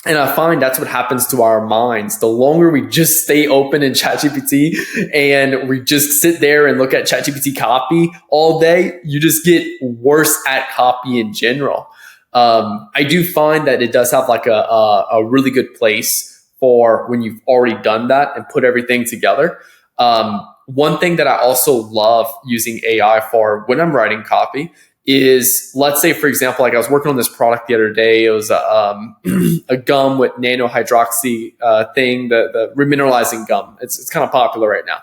And I find that's what happens to our minds. The longer we just stay open in ChatGPT and we just sit there and look at ChatGPT copy all day, you just get worse at copy in general. I do find that it does have like a really good place for when you've already done that and put everything together. One thing that I also love using AI for when I'm writing copy is, let's say, for example, like I was working on this product the other day. It was a gum with nanohydroxy thing, the remineralizing gum. It's kind of popular right now.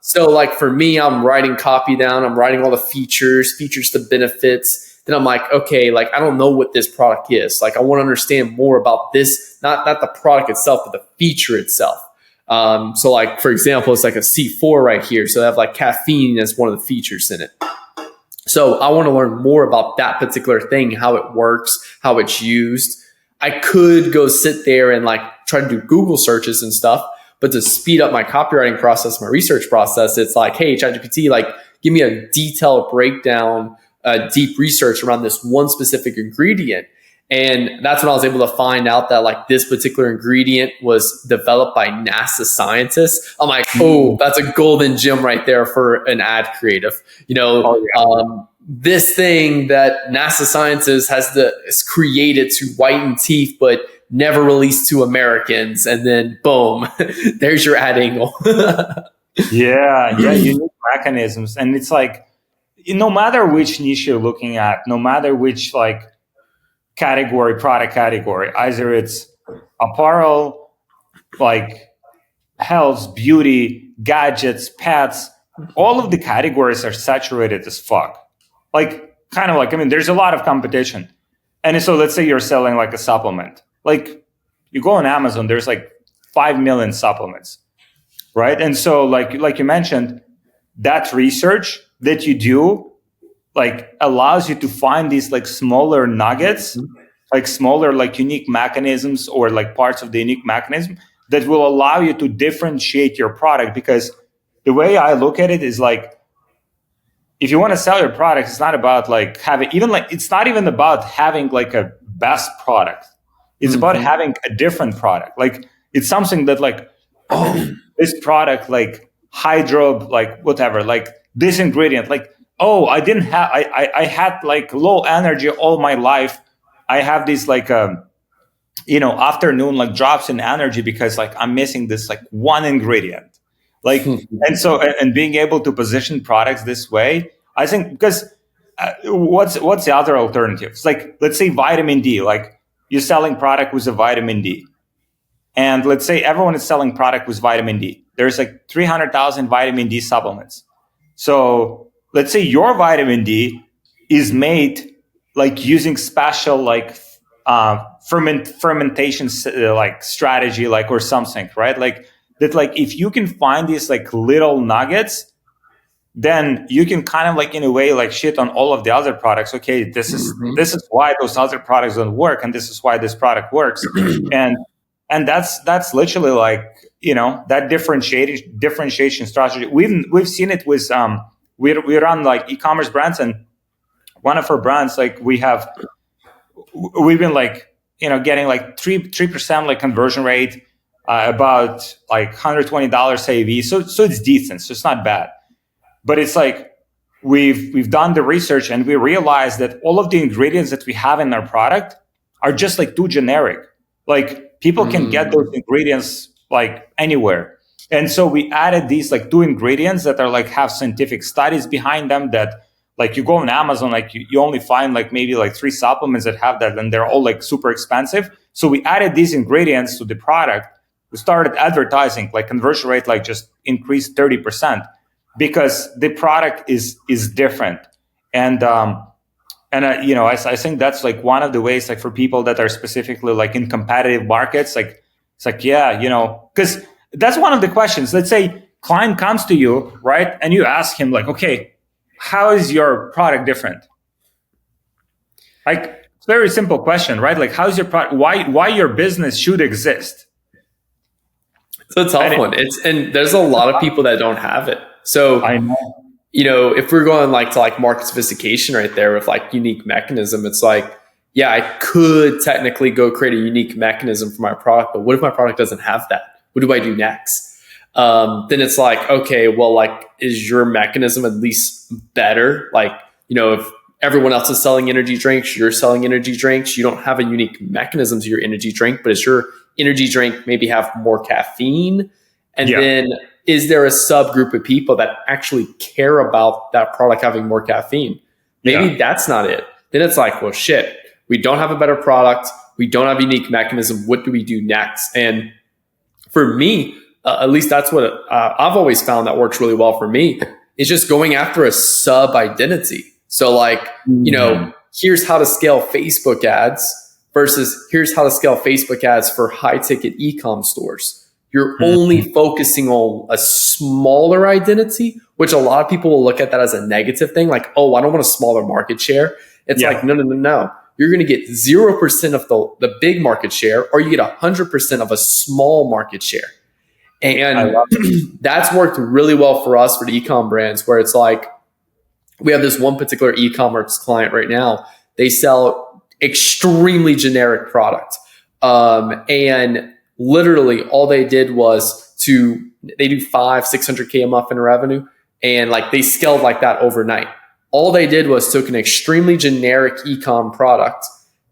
So like for me, I'm writing copy down. I'm writing all the features the benefits. Then I'm like, okay, like I don't know what this product is. Like I want to understand more about this, not the product itself, but the feature itself. So like, for example, it's like a C4 right here. So they have like caffeine as one of the features in it. So I want to learn more about that particular thing, how it works, how it's used. I could go sit there and like try to do Google searches and stuff, but to speed up my copywriting process, my research process, it's like, hey, ChatGPT, like give me a detailed breakdown, deep research around this one specific ingredient. And that's when I was able to find out that like this particular ingredient was developed by NASA scientists. I'm like, oh, that's a golden gem right there for an ad creative. This thing that NASA scientists has created to whiten teeth, but never released to Americans. And then boom, there's your ad angle. Yeah, unique mechanisms. And it's like, no matter which niche you're looking at, no matter which like product category, either it's apparel, like health, beauty, gadgets, pets, all of the categories are saturated as fuck. Like, kind of like, I mean, there's a lot of competition. And so let's say you're selling like a supplement. Like, you go on Amazon, there's like 5 million supplements, right? And so like you mentioned, that research that you do like allows you to find these like smaller nuggets, like smaller like unique mechanisms or like parts of the unique mechanism that will allow you to differentiate your product. Because the way I look at it is like, if you want to sell your product, it's not about like it's not even about having like a best product. It's about having a different product. Like it's something that like, oh, this product, like hydro, like whatever, like this ingredient, like, oh, I had like low energy all my life. I have these like, afternoon like drops in energy because like I'm missing this like one ingredient. Like, and so, and being able to position products this way, I think, because what's the other alternatives? Like, let's say vitamin D, like you're selling product with a vitamin D. And let's say everyone is selling product with vitamin D. There's like 300,000 vitamin D supplements. So let's say your vitamin D is made like using special like fermentation like strategy, like or something, right? Like that, like if you can find these like little nuggets, then you can kind of like in a way like shit on all of the other products. Okay, this is why those other products don't work, and this is why this product works, and that's literally like that differentiation strategy. We've seen it with we run like e-commerce brands, and one of our brands, like we've been like getting like 3% like conversion rate, about like $120 AV. So it's decent. So it's not bad. But it's like we've done the research and we realized that all of the ingredients that we have in our product are just like too generic. Like people can get those ingredients like anywhere. And so we added these like 2 ingredients that are like have scientific studies behind them, that like you go on Amazon, like you only find like maybe like 3 supplements that have that, and they're all like super expensive. So we added these ingredients to the product. We started advertising, like conversion rate like just increased 30% because the product is different. And I think that's like one of the ways, like for people that are specifically like in competitive markets, like it's like, yeah, because that's one of the questions. Let's say client comes to you, right? And you ask him like, okay, how is your product different? Like, it's a very simple question, right? Like, how's your product? Why your business should exist? It's a tough one. And there's a lot of people that don't have it. So I know. If we're going like to like market sophistication right there with like unique mechanism, it's like, yeah, I could technically go create a unique mechanism for my product, but what if my product doesn't have that? What do I do next? Then it's like, okay, well, like, is your mechanism at least better? Like, if everyone else is selling energy drinks, you're selling energy drinks, you don't have a unique mechanism to your energy drink, but is your energy drink maybe have more caffeine? And then is there a subgroup of people that actually care about that product having more caffeine? Maybe that's not it. Then it's like, well, shit, we don't have a better product. We don't have a unique mechanism. What do we do next? And for me, at least that's what I've always found that works really well for me, is just going after a sub identity. So like, here's how to scale Facebook ads versus here's how to scale Facebook ads for high ticket e-com stores. You're only focusing on a smaller identity, which a lot of people will look at that as a negative thing. Like, oh, I don't want a smaller market share. It's like, no. You're going to get 0% of the big market share, or you get 100% of a small market share. And that's worked really well for us for the e-com brands, where it's like, we have this one particular e-commerce client right now. They sell extremely generic product. And literally all they did was they do 500-600K a month in revenue. And like they scaled like that overnight. All they did was took an extremely generic e-com product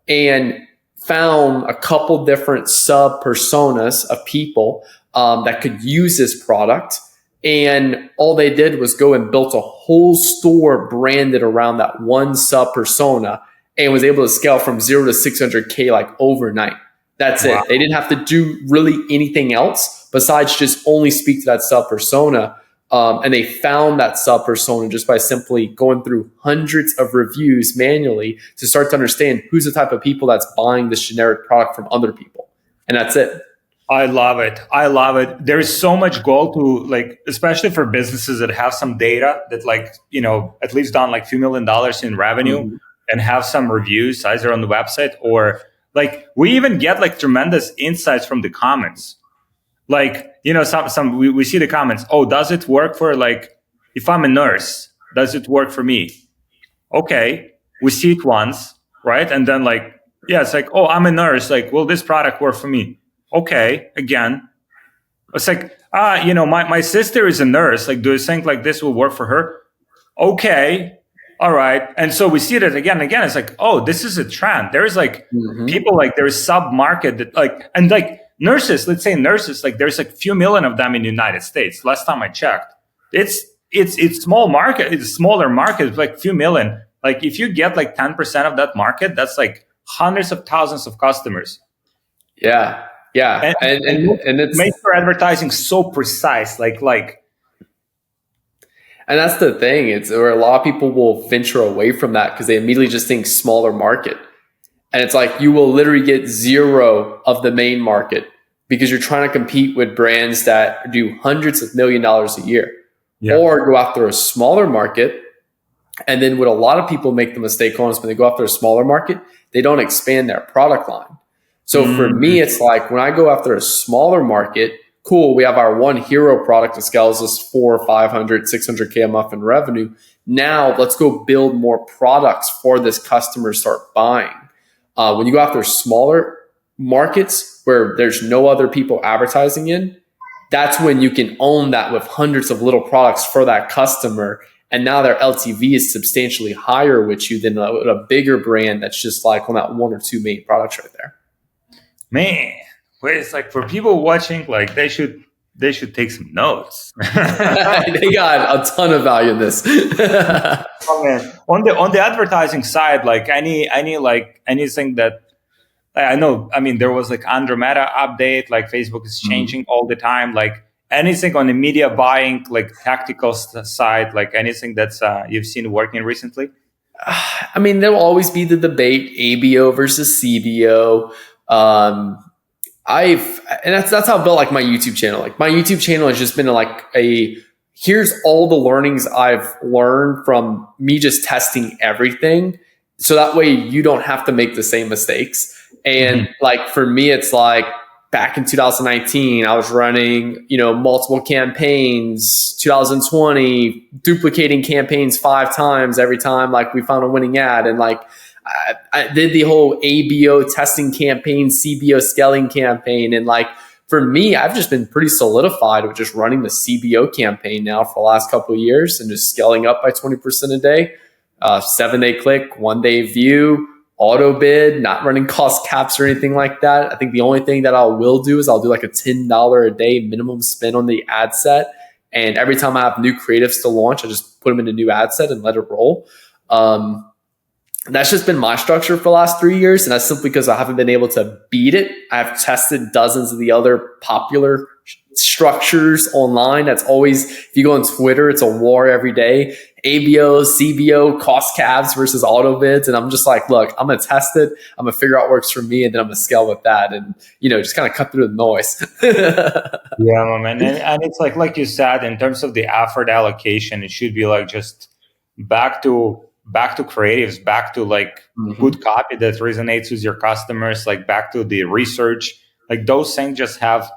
and found a couple different sub personas of people that could use this product. And all they did was go and built a whole store branded around that one sub persona and was able to scale from 0 to 600K like overnight. That's it. They didn't have to do really anything else besides just only speak to that sub persona. And they found that sub persona just by simply going through hundreds of reviews manually to start to understand who's the type of people that's buying this generic product from other people. And that's it. I love it. There is so much gold to, like, especially for businesses that have some data that, like, at least done like $few million in revenue and have some reviews either on the website or like we even get like tremendous insights from the comments. Like, we see the comments. Oh, does it work for, like, if I'm a nurse, does it work for me? Okay. We see it once, right? And then like, it's like, oh, I'm a nurse. Like, will this product work for me? Okay. Again, it's like, my sister is a nurse. Like, do you think like this will work for her? Okay. All right. And so we see that again and again. It's like, oh, this is a trend. There is like people, like there is sub market that like, and like, nurses, let's say nurses, like there's like few million of them in the United States. Last time I checked, it's small market. It's a smaller market, like few million. Like if you get like 10% of that market, that's like hundreds of thousands of customers. Yeah. And it makes your advertising so precise. Like, and that's the thing. It's where a lot of people will venture away from that because they immediately just think smaller market. And it's like you will literally get 0 of the main market because you're trying to compete with brands that do hundreds of $1 million a year, or go after a smaller market. And then what a lot of people make the mistake on is when they go after a smaller market, they don't expand their product line. So for me, it's like when I go after a smaller market, cool, we have our one hero product that scales us 400, 500, 600K a month in revenue. Now let's go build more products for this customer to start buying. When you go after smaller markets where there's no other people advertising in, that's when you can own that with hundreds of little products for that customer. And now their LTV is substantially higher with you than a bigger brand that's just like on that one or two main products right there. Man, wait, it's like for people watching, like they should take some notes. They got a ton of value in this. Oh man, on the advertising side, like anything that I know. I mean, there was like Andromeda update. Like Facebook is changing all the time. Like anything on the media buying, like tactical side, like anything that's you've seen working recently. I mean, there will always be the debate ABO versus CBO. And that's how I built like my YouTube channel. Like my YouTube channel has just been like here's all the learnings I've learned from me just testing everything. So that way you don't have to make the same mistakes. And like for me, it's like back in 2019, I was running, multiple campaigns, 2020, duplicating campaigns 5 times every time like we found a winning ad. And like I did the whole ABO testing campaign, CBO scaling campaign. And like, for me, I've just been pretty solidified with just running the CBO campaign now for the last couple of years and just scaling up by 20% a day, 7-day click, 1-day view, auto bid, not running cost caps or anything like that. I think the only thing that I will do is I'll do like a $10 a day minimum spend on the ad set. And every time I have new creatives to launch, I just put them in a new ad set and let it roll. That's just been my structure for the last 3 years. And that's simply because I haven't been able to beat it. I've tested dozens of the other popular structures online. That's always, if you go on Twitter, it's a war every day. ABO, CBO, cost caps versus auto bids. And I'm just like, look, I'm going to test it. I'm going to figure out what works for me. And then I'm going to scale with that and, just kind of cut through the noise. Yeah, my man. And it's like you said, in terms of the effort allocation, it should be like just back to creatives, back to like good copy that resonates with your customers, like back to the research. Like those things just have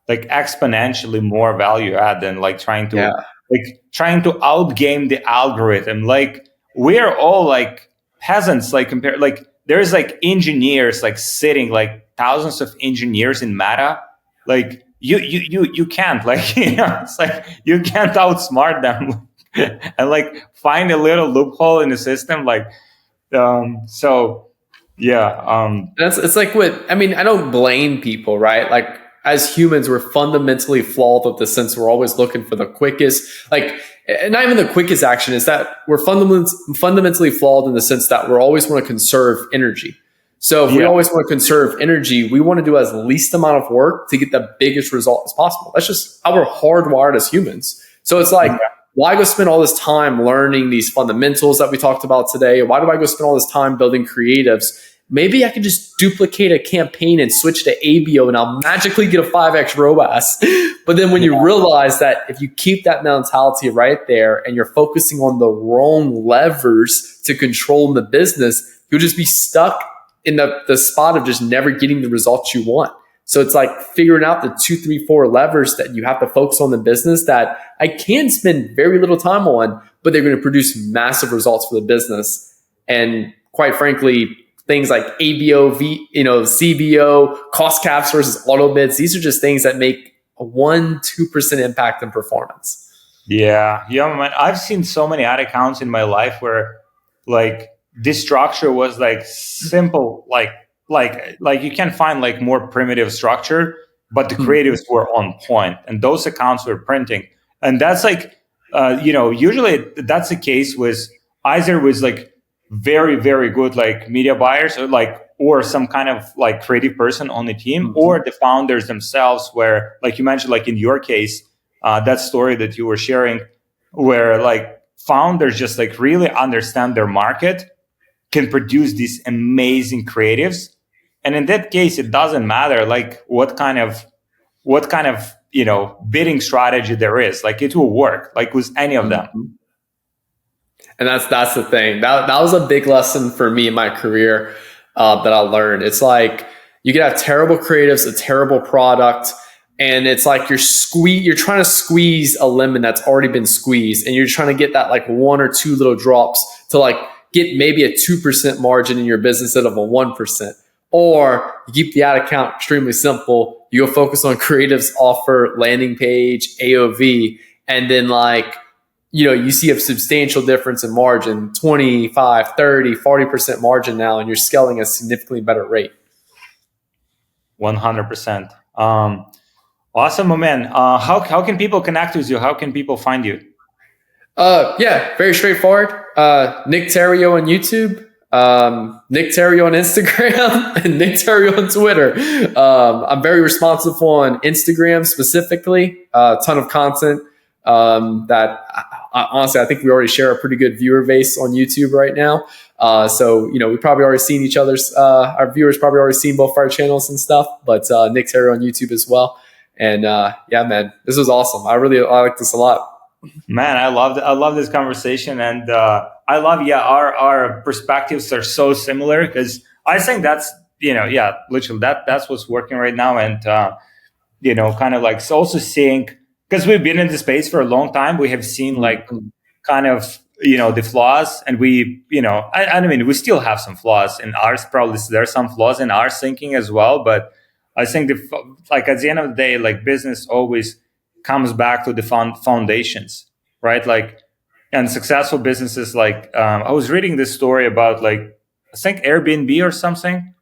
like exponentially more value add than like trying to outgame the algorithm. Like we're all like peasants, like compared, like there's like engineers like sitting, like thousands of engineers in Meta. Like you can't, like, it's like you can't outsmart them. And like find a little loophole in the system, like so yeah. It's like I don't blame people, right? Like as humans, we're fundamentally flawed with the sense we're always looking for the quickest, like, and not even the quickest action, is that we're fundamentally flawed in the sense that we always want to conserve energy. So if we always want to conserve energy, we want to do as least amount of work to get the biggest result as possible. That's just how we're hardwired as humans. So it's like, why go spend all this time learning these fundamentals that we talked about today? Why do I go spend all this time building creatives? Maybe I could just duplicate a campaign and switch to ABO and I'll magically get a 5x ROAS. But then when you realize that if you keep that mentality right there and you're focusing on the wrong levers to control the business, you'll just be stuck in the spot of just never getting the results you want. So it's like figuring out the 2, 3, 4 levers that you have to focus on the business that I can spend very little time on, but they're going to produce massive results for the business. And quite frankly, things like ABO, CBO, cost caps versus auto bids, these are just things that make a 1-2% impact in performance. Yeah, man. I've seen so many ad accounts in my life where like this structure was like simple, like you can find like more primitive structure, but the creatives were on point and those accounts were printing. And that's like, usually that's the case with either with like very, very good like media buyers or some kind of like creative person on the team or the founders themselves, where like you mentioned, like in your case, that story that you were sharing where like founders just like really understand their market, can produce these amazing creatives. And in that case, it doesn't matter like what kind of bidding strategy there is. Like it will work like with any of them. And that's the thing. That was a big lesson for me in my career that I learned. It's like you can have terrible creatives, a terrible product, and it's like you're trying to squeeze a lemon that's already been squeezed, and you're trying to get that like 1 or 2 little drops to like get maybe a 2% margin in your business instead of a 1%. Or you keep the ad account extremely simple. You go focus on creatives, offer, landing page, AOV, and then like, you see a substantial difference in margin, 25, 30, 40% margin now, and you're scaling at a significantly better rate. 100%. Awesome, my man. How can people connect with you? How can people find you? Yeah, very straightforward. Nick Terrio on YouTube, Nick Terrio on Instagram, and Nick Terrio on Twitter. I'm very responsive on Instagram specifically. A ton of content that honestly, I think we already share a pretty good viewer base on YouTube right now. So, we probably already seen each other's, our viewers probably already seen both our channels and stuff, but Nick Terrio on YouTube as well. And yeah, man, this was awesome. I like this a lot. Man, I love this conversation, and I love our perspectives are so similar, because I think that's literally that's what's working right now, and kind of like also seeing, because we've been in the space for a long time, we have seen like kind of the flaws, and we I mean, we still have some flaws in ours. Probably there's some flaws in our thinking as well, but I think like at the end of the day, like business always comes back to the foundations, right? Like, and successful businesses, like I was reading this story about, like, I think Airbnb or something,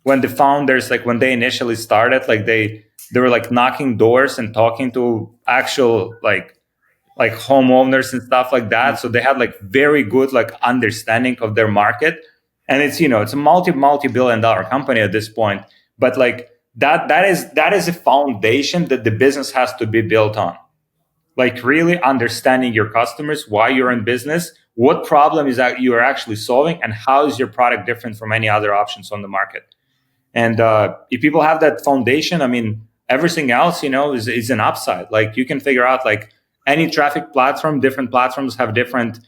when the founders, like when they initially started, like they were like knocking doors and talking to actual like homeowners and stuff like that. So they had like very good like understanding of their market, and it's it's a multi-billion dollar company at this point, but like that is a foundation that the business has to be built on. Like really understanding your customers, why you're in business, what problem is that you are actually solving, and how is your product different from any other options on the market. And if people have that foundation, I mean, everything else, is an upside. Like you can figure out like any traffic platform, different platforms have different,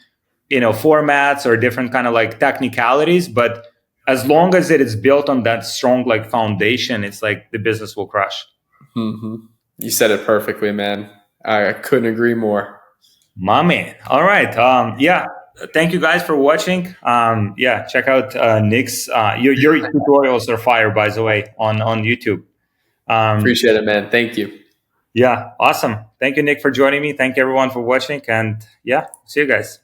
formats or different kind of like technicalities, but as long as it is built on that strong like foundation, it's like the business will crush. Mm-hmm. You said it perfectly, man. I couldn't agree more. My man. All right. Yeah. Thank you guys for watching. Yeah. Check out Nick's. Your tutorials are fire, by the way, on YouTube. Appreciate it, man. Thank you. Yeah. Awesome. Thank you, Nick, for joining me. Thank you, everyone, for watching. And yeah, see you guys.